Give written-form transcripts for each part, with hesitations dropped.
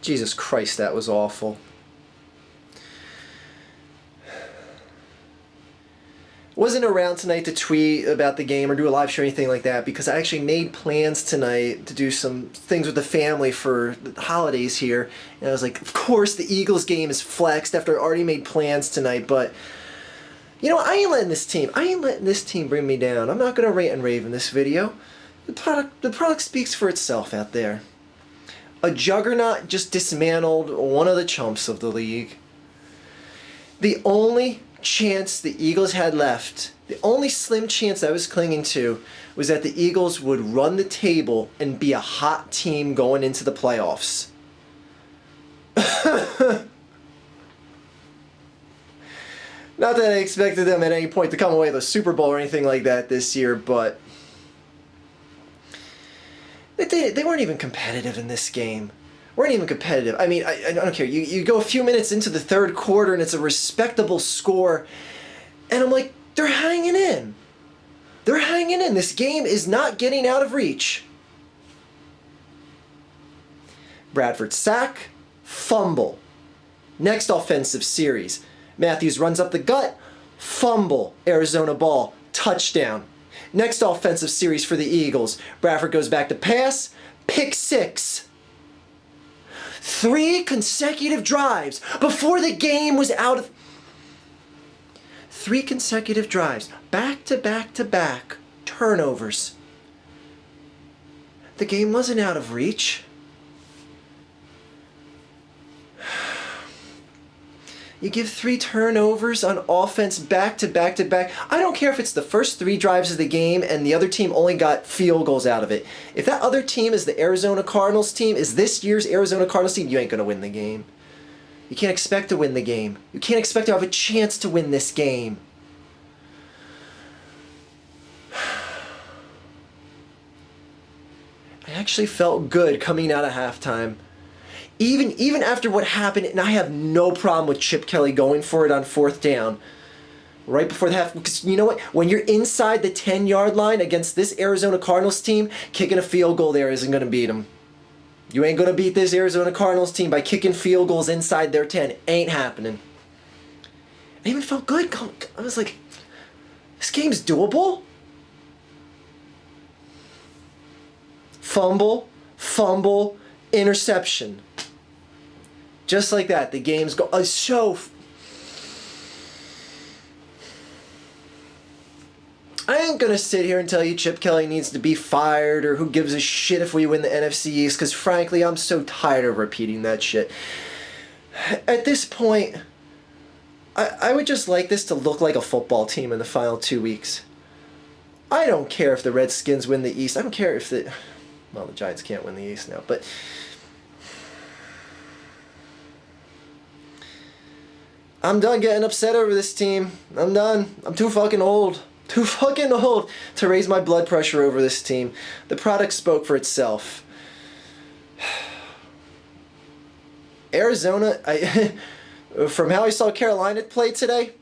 Jesus Christ, that was awful. Wasn't around tonight to tweet about the game or do a live show or anything like that because I actually made plans tonight to do some things with the family for the holidays here. And I was like, of course the Eagles game is flexed after I already made plans tonight, but you know, I ain't letting this team bring me down. I'm not going to rant and rave in this video. The product speaks for itself out there. A juggernaut just dismantled one of the chumps of the league. The only chance the Eagles had left, the only slim chance I was clinging to, was that the Eagles would run the table and be a hot team going into the playoffs. Not that I expected them at any point to come away with a Super Bowl or anything like that this year, but they weren't even competitive in this game. Weren't even competitive. I mean, I don't care. You go a few minutes into the third quarter and it's a respectable score, and I'm like, they're hanging in. They're hanging in. This game is not getting out of reach. Bradford sack, fumble. Next offensive series. Matthews runs up the gut, fumble, Arizona ball, touchdown. Next offensive series for the Eagles. Bradford goes back to pass, pick six. 3 consecutive drives before the game was out of... 3 consecutive drives, back to back to back, turnovers. The game wasn't out of reach. You give 3 turnovers on offense back to back to back. I don't care if it's the first 3 drives of the game and the other team only got field goals out of it. If that other team is the Arizona Cardinals team, is this year's Arizona Cardinals team, you ain't going to win the game. You can't expect to win the game. You can't expect to have a chance to win this game. I actually felt good coming out of halftime. Even after what happened, and I have no problem with Chip Kelly going for it on 4th down, right before the half, because you know what? When you're inside the 10-yard line against this Arizona Cardinals team, kicking a field goal there isn't going to beat them. You ain't going to beat this Arizona Cardinals team by kicking field goals inside their 10. Ain't happening. I even felt good. I was like, this game's doable. Fumble, interception. Just like that, the game's go. I ain't gonna sit here and tell you Chip Kelly needs to be fired or who gives a shit if we win the NFC East, because frankly, I'm so tired of repeating that shit. At this point, I would just like this to look like a football team in the final 2 weeks. I don't care if the Redskins win the East. I don't care if the Giants can't win the East now, but I'm done getting upset over this team. I'm done. I'm too fucking old. Too fucking old to raise my blood pressure over this team. The product spoke for itself. Arizona, from how I saw Carolina play today,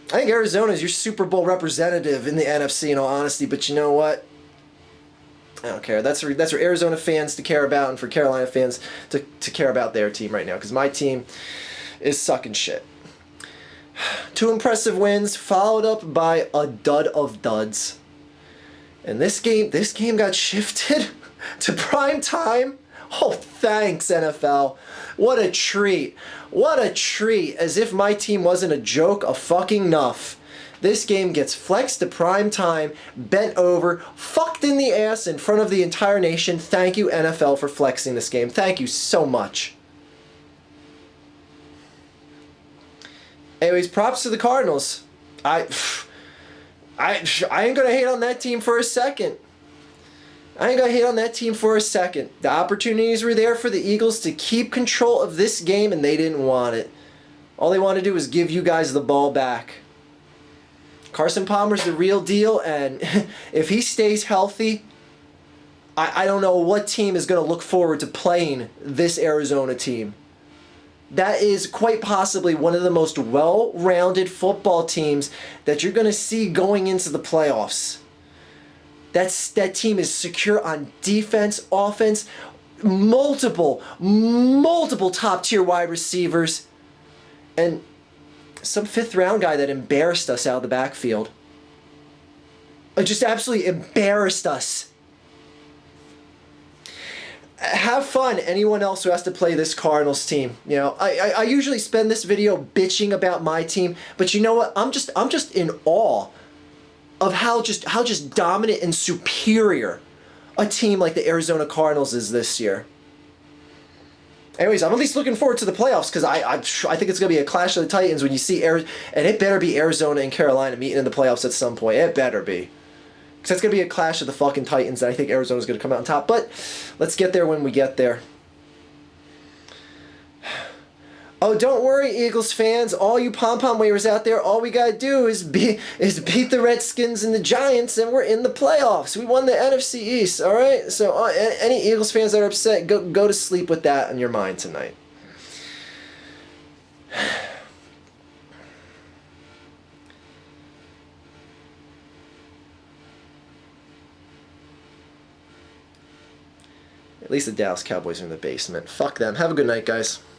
I think Arizona is your Super Bowl representative in the NFC in all honesty, but you know what? I don't care. That's for Arizona fans to care about and for Carolina fans to care about their team right now, because my team is sucking shit. 2 impressive wins followed up by a dud of duds. And this game got shifted to prime time. Oh, thanks, NFL. What a treat. What a treat. As if my team wasn't a joke a fucking enough. This game gets flexed to prime time, bent over, fucked in the ass in front of the entire nation. Thank you, NFL, for flexing this game. Thank you so much. Anyways, props to the Cardinals. I ain't gonna hate on that team for a second. The opportunities were there for the Eagles to keep control of this game, and they didn't want it. All they wanted to do was give you guys the ball back. Carson Palmer's the real deal, and if he stays healthy, I don't know what team is going to look forward to playing this Arizona team. That is quite possibly one of the most well-rounded football teams that you're going to see going into the playoffs. That team is secure on defense, offense. multiple top tier wide receivers, and some 5th round guy that embarrassed us out of the backfield. Just absolutely embarrassed us. Have fun, anyone else who has to play this Cardinals team. You know, I usually spend this video bitching about my team, but you know what? I'm just in awe of how just dominant and superior a team like the Arizona Cardinals is this year. Anyways, I'm at least looking forward to the playoffs because I think it's going to be a clash of the Titans when you see and it better be Arizona and Carolina meeting in the playoffs at some point. It better be. Because that's going to be a clash of the fucking Titans, and I think Arizona's going to come out on top. But let's get there when we get there. Oh, don't worry, Eagles fans. All you pom-pom wavers out there, all we got to do is beat the Redskins and the Giants, and we're in the playoffs. We won the NFC East, all right? So any Eagles fans that are upset, go to sleep with that on your mind tonight. At least the Dallas Cowboys are in the basement. Fuck them. Have a good night, guys.